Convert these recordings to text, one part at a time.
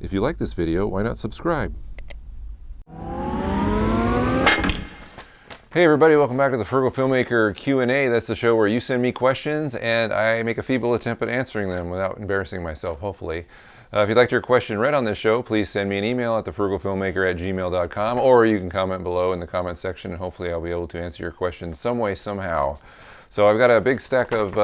If you like this video, why not subscribe? Hey everybody, welcome back to the Frugal Filmmaker Q&A. That's the show where you send me questions and I make a feeble attempt at answering them without embarrassing myself, hopefully. If you'd like your question read on this show, please send me an email at thefrugalfilmmaker@gmail.com, or you can comment below in the comment section and hopefully I'll be able to answer your question some way, somehow. So I've got a big stack of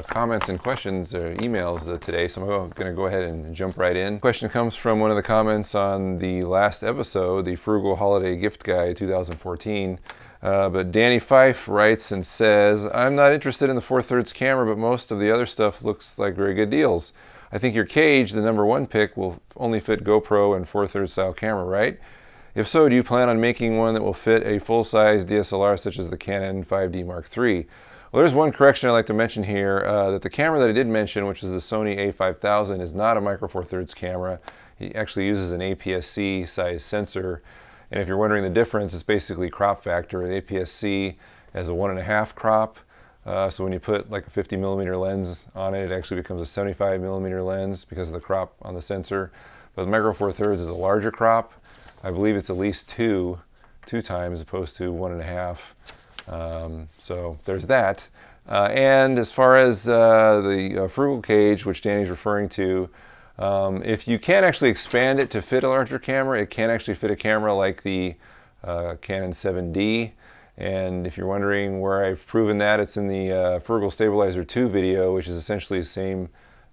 comments and questions or emails today, so I'm going to go ahead and jump right in. The question comes from one of the comments on the last episode, the Frugal Holiday Gift Guide 2014. But Danny Fife writes and says, I'm not interested in the 4/3 camera, but most of the other stuff looks like very good deals. I think your cage, the #1 pick, will only fit GoPro and 4/3 style camera, right? If so, do you plan on making one that will fit a full-size DSLR such as the Canon 5D Mark III? Well, there's one correction I'd like to mention here, that the camera that I did mention, which is the Sony a5000, is not a micro 4/3 camera. It actually uses an APS-C size sensor. And if you're wondering the difference, it's basically crop factor. The APS-C has a 1.5 crop. So when you put like a 50mm lens on it, it actually becomes a 75mm lens because of the crop on the sensor. But the micro 4/3 is a larger crop. I believe it's at least two times opposed to 1.5. So there's that. And as far as the Frugal cage, which Danny's referring to, if you can actually expand it to fit a larger camera, it can actually fit a camera like the Canon 7D. And if you're wondering where I've proven that, it's in the Frugal Stabilizer 2 video, which is essentially the same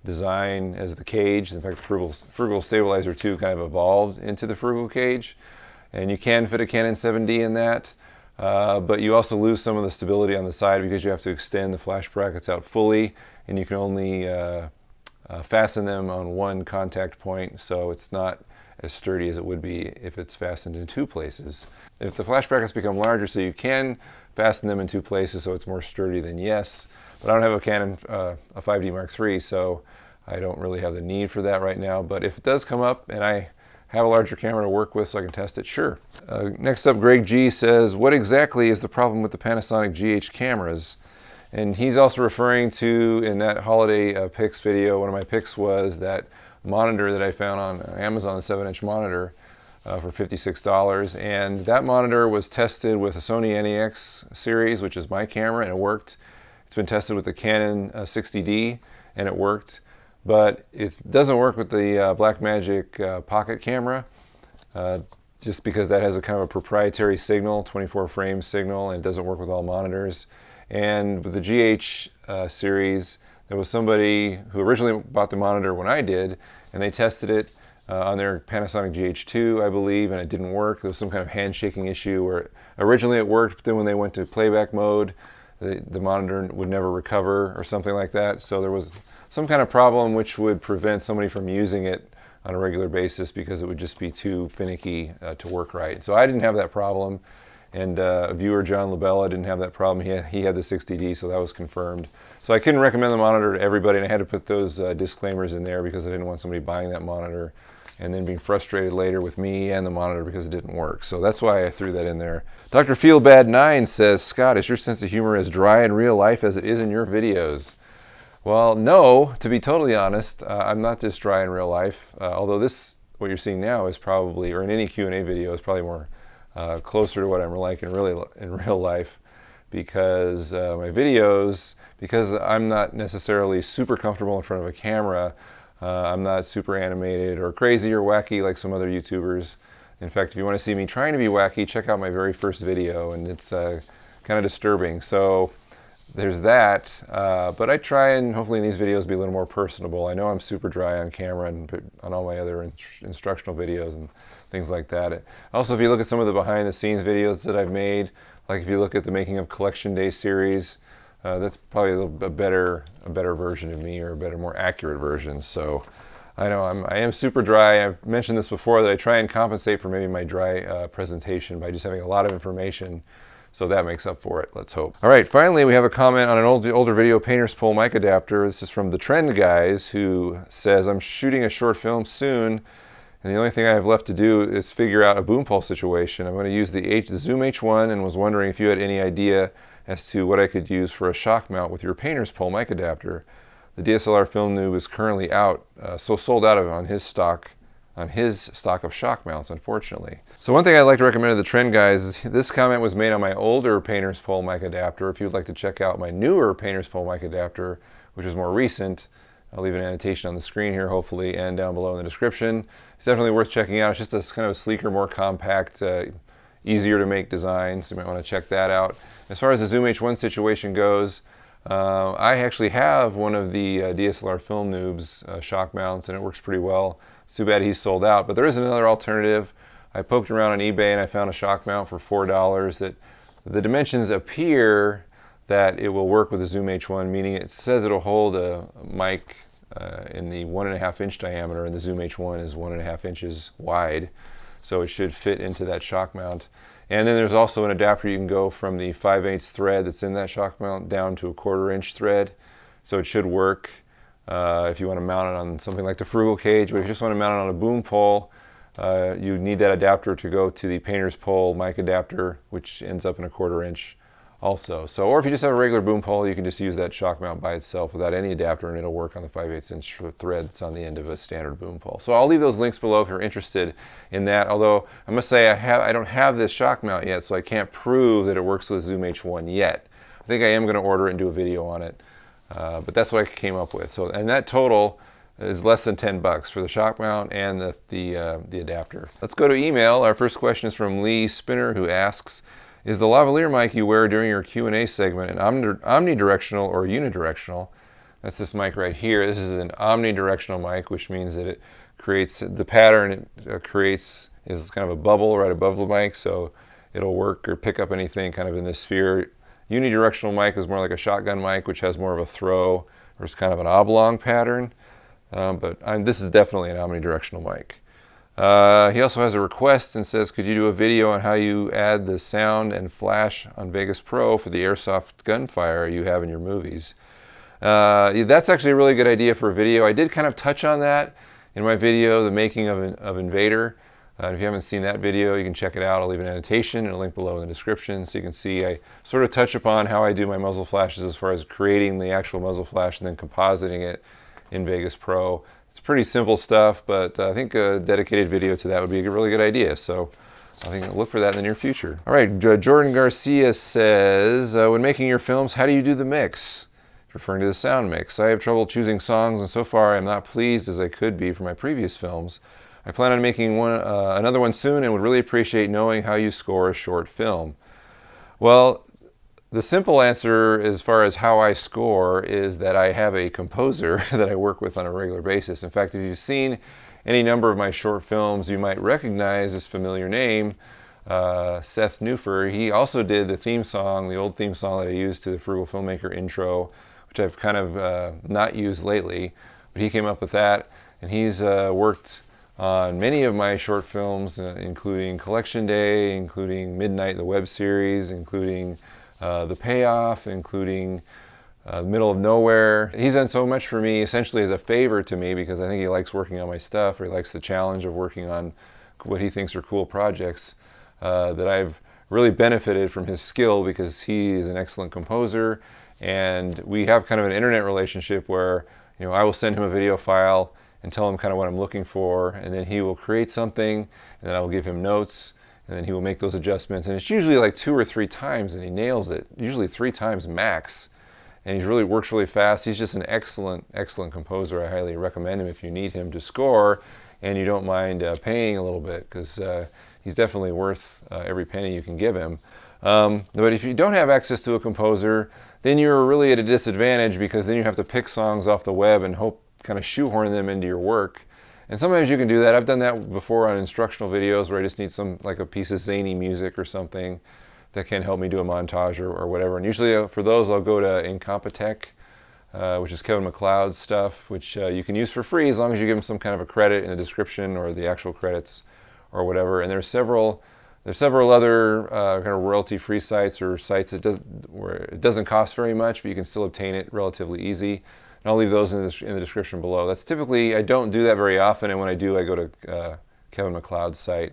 design as the cage. In fact, the Frugal Stabilizer 2 kind of evolved into the Frugal cage. And you can fit a Canon 7D in that, but you also lose some of the stability on the side because you have to extend the flash brackets out fully, and you can only fasten them on one contact point, so it's not as sturdy as it would be if it's fastened in two places. If the flash brackets become larger, so you can fasten them in two places so it's more sturdy, then yes. But I don't have a Canon a 5D Mark III, so I don't really have the need for that right now. But if it does come up and I have a larger camera to work with so I can test it, sure. Next up, Greg G says, what exactly is the problem with the Panasonic GH cameras? And he's also referring to, in that holiday picks video, one of my picks was that monitor that I found on Amazon, the 7-inch monitor, for $56. And that monitor was tested with a Sony NEX series, which is my camera, and it worked. It's been tested with the Canon 60D, and it worked. But it doesn't work with the Blackmagic Pocket camera, just because that has a kind of a proprietary signal, 24 frame signal, and it doesn't work with all monitors. And with the GH series, there was somebody who originally bought the monitor when I did, and they tested it on their Panasonic GH2, I believe, and it didn't work. There was some kind of handshaking issue where originally it worked, but then when they went to playback mode, the monitor would never recover or something like that. So there was some kind of problem which would prevent somebody from using it on a regular basis because it would just be too finicky to work right. So I didn't have that problem, and viewer John Labella didn't have that problem. He had the 60D, so that was confirmed. So I couldn't recommend the monitor to everybody, and I had to put those disclaimers in there because I didn't want somebody buying that monitor and then being frustrated later with me and the monitor because it didn't work. So that's why I threw that in there. Dr. Feelbad9 says, Scott, is your sense of humor as dry in real life as it is in your videos? Well, no, to be totally honest, I'm not this dry in real life. Although what you're seeing now is probably, or in any Q&A video, is probably more closer to what I'm like in real life, because my videos, because I'm not necessarily super comfortable in front of a camera, I'm not super animated or crazy or wacky like some other YouTubers. In fact, if you want to see me trying to be wacky, check out my very first video, and it's kind of disturbing. So there's that, but I try and hopefully in these videos be a little more personable. I know I'm super dry on camera and on all my other instructional videos and things like that. Also, if you look at some of the behind the scenes videos that I've made, like if you look at the Making of Collection Day series, that's probably a better version of me, or a better, more accurate version. So I know I am super dry. I've mentioned this before, that I try and compensate for maybe my dry presentation by just having a lot of information. So that makes up for it, let's hope. All right, finally we have a comment on an older video painter's pole mic adapter. This is from The Trend Guys, who says, I'm shooting a short film soon, and the only thing I have left to do is figure out a boom pole situation. I'm going to use the Zoom H1, and was wondering if you had any idea as to what I could use for a shock mount with your painter's pole mic adapter. the DSLR film noob is currently out, so sold out of on his stock of shock mounts, unfortunately. So one thing I'd like to recommend to the trend guys is this comment was made on my older painter's pole mic adapter. If you'd like to check out my newer painter's pole mic adapter, which is more recent, I'll leave an annotation on the screen here, hopefully, and down below in the description. It's definitely worth checking out. It's just a kind of a sleeker, more compact, easier to make design, so you might want to check that out. As far as the Zoom H1 situation goes, I actually have one of the DSLR film noobs shock mounts, and it works pretty well. It's too bad he's sold out, but there is another alternative. I poked around on eBay and I found a shock mount for $4 that the dimensions appear that it will work with the Zoom H1, meaning it says it'll hold a mic in the 1.5 inch diameter, and the Zoom H1 is 1.5 inches wide, so it should fit into that shock mount. And then there's also an adapter you can go from the 5/8 thread that's in that shock mount down to a 1/4 inch thread, so it should work if you want to mount it on something like the Frugal cage. But if you just want to mount it on a boom pole, you need that adapter to go to the painter's pole mic adapter, which ends up in a 1/4 inch also. So, or if you just have a regular boom pole, you can just use that shock mount by itself without any adapter, and it'll work on the 5/8 inch thread that's on the end of a standard boom pole. So I'll leave those links below if you're interested in that. Although I must say I don't have this shock mount yet, so I can't prove that it works with Zoom H1 yet. I think I am going to order it and do a video on it, but that's what I came up with. So, and that total is less than $10 for the shock mount and the adapter. Let's go to email. Our first question is from Lee Spinner, who asks, is the lavalier mic you wear during your Q&A segment an omnidirectional or unidirectional? That's this mic right here. This is an omnidirectional mic, which means that it creates, the pattern it creates is kind of a bubble right above the mic, so it'll work or pick up anything kind of in this sphere. Unidirectional mic is more like a shotgun mic, which has more of a throw, or it's kind of an oblong pattern. But this is definitely an omnidirectional mic. He also has a request and says, could you do a video on how you add the sound and flash on Vegas Pro for the airsoft gunfire you have in your movies? That's actually a really good idea for a video. I did kind of touch on that in my video, the making of Invader. If you haven't seen that video, you can check it out. I'll leave an annotation and a link below in the description, so you can see I sort of touch upon how I do my muzzle flashes as far as creating the actual muzzle flash and then compositing it in Vegas Pro. It's pretty simple stuff, but I think a dedicated video to that would be a really good idea. So I think look for that in the near future. All right, Jordan Garcia says, when making your films, how do you do the mix? Referring to the sound mix. I have trouble choosing songs, and so far I'm not pleased as I could be for my previous films. I plan on making another one soon and would really appreciate knowing how you score a short film. Well, the simple answer as far as how I score is that I have a composer that I work with on a regular basis. In fact, if you've seen any number of my short films, you might recognize this familiar name, Seth Newfer. He also did the theme song, the old theme song that I used to the Frugal Filmmaker intro, which I've kind of not used lately, but he came up with that, and he's worked on many of my short films, including Collection Day, including Midnyte, the web series, including the Payoff, including Middle of Nowhere. He's done so much for me, essentially as a favor to me, because I think he likes working on my stuff, or he likes the challenge of working on what he thinks are cool projects, that I've really benefited from his skill, because he is an excellent composer, and we have kind of an internet relationship where, you know, I will send him a video file and tell him kind of what I'm looking for, and then he will create something, and then I will give him notes, and then he will make those adjustments, and it's usually like 2 or 3 times, and he nails it. Usually 3 times max, and he really works really fast. He's just an excellent composer. I highly recommend him if you need him to score, and you don't mind paying a little bit, because he's definitely worth every penny you can give him. But if you don't have access to a composer, then you're really at a disadvantage, because then you have to pick songs off the web and kind of shoehorn them into your work. And sometimes you can do that. I've done that before on instructional videos where I just need like a piece of zany music or something that can help me do a montage or whatever. And usually for those, I'll go to Incompetech, which is Kevin MacLeod's stuff, which you can use for free as long as you give him some kind of a credit in the description or the actual credits or whatever. And there's several other kind of royalty-free sites, or sites where it doesn't cost very much, but you can still obtain it relatively easy. And I'll leave those in the description below. That's typically, I don't do that very often, and when I do, I go to Kevin MacLeod's site.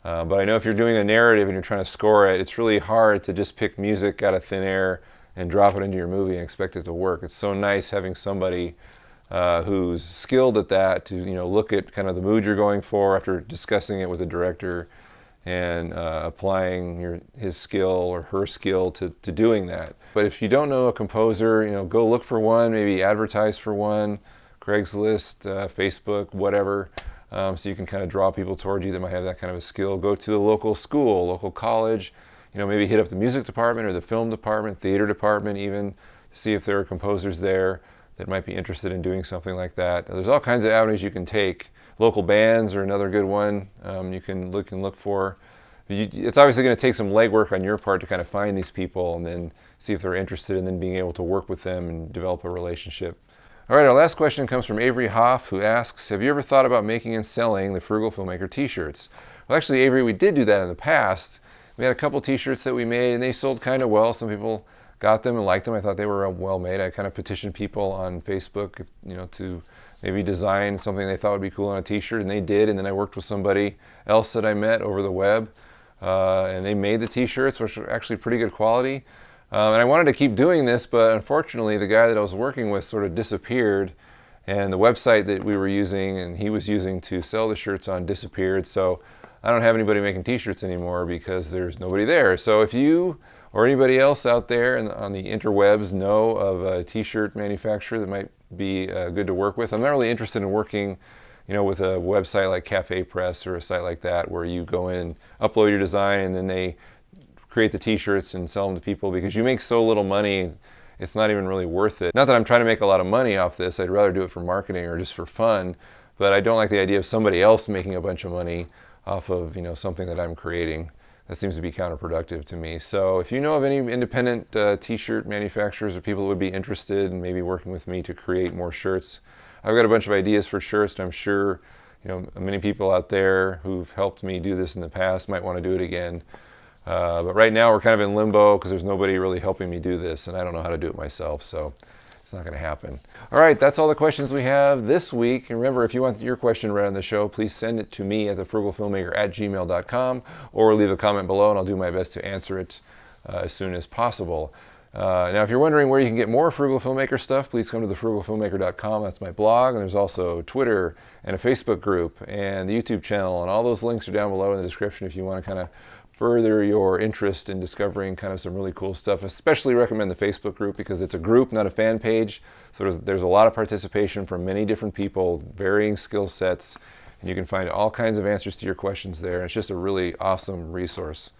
But I know if you're doing a narrative and you're trying to score it, it's really hard to just pick music out of thin air and drop it into your movie and expect it to work. It's so nice having somebody who's skilled at that to look at kind of the mood you're going for after discussing it with the director and applying his skill or her skill to doing that. But if you don't know a composer, go look for one, maybe advertise for one, Craigslist, Facebook, whatever, so you can kind of draw people toward you that might have that kind of a skill. Go to the local school, local college, maybe hit up the music department or the film department, theater department even, to see if there are composers there that might be interested in doing something like that. There's all kinds of avenues you can take. Local bands are another good one you can look for. It's obviously going to take some legwork on your part to kind of find these people and then see if they're interested and then being able to work with them and develop a relationship. All right, our last question comes from Avery Hoff, who asks, have you ever thought about making and selling the Frugal Filmmaker t-shirts? Well, actually, Avery, we did do that in the past. We had a couple t-shirts that we made and they sold kind of well. Some people got them and liked them. I thought they were well made. I kind of petitioned people on Facebook, to maybe design something they thought would be cool on a t-shirt, and they did. And then I worked with somebody else that I met over the web, and they made the t-shirts, which were actually pretty good quality. And I wanted to keep doing this, but unfortunately the guy that I was working with sort of disappeared, and the website that we were using and he was using to sell the shirts on disappeared. So I don't have anybody making t-shirts anymore because there's nobody there. So if you or anybody else out there on the interwebs know of a t-shirt manufacturer that might be good to work with, I'm not really interested in working with a website like Cafe Press or a site like that where you go in, upload your design, and then they create the t-shirts and sell them to people, because you make so little money, it's not even really worth it. Not that I'm trying to make a lot of money off this, I'd rather do it for marketing or just for fun, but I don't like the idea of somebody else making a bunch of money off of something that I'm creating. That seems to be counterproductive to me. So if you know of any independent t-shirt manufacturers or people that would be interested in maybe working with me to create more shirts, I've got a bunch of ideas for shirts, and I'm sure many people out there who've helped me do this in the past might want to do it again. But right now we're kind of in limbo because there's nobody really helping me do this, and I don't know how to do it myself, so it's not going to happen. All right, that's all the questions we have this week. And remember, if you want your question read on the show, please send it to me at thefrugalfilmmaker@gmail.com or leave a comment below, and I'll do my best to answer it as soon as possible. Now, if you're wondering where you can get more Frugal Filmmaker stuff, please come to thefrugalfilmmaker.com. That's my blog, and there's also Twitter and a Facebook group and the YouTube channel, and all those links are down below in the description if you want to kind of further your interest in discovering kind of some really cool stuff. Especially recommend the Facebook group because it's a group, not a fan page. So there's a lot of participation from many different people, varying skill sets, and you can find all kinds of answers to your questions there. And it's just a really awesome resource.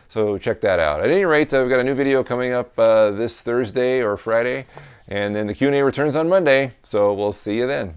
So check that out. At any rate, I've got a new video coming up this Thursday or Friday, and then the Q&A returns on Monday. So we'll see you then.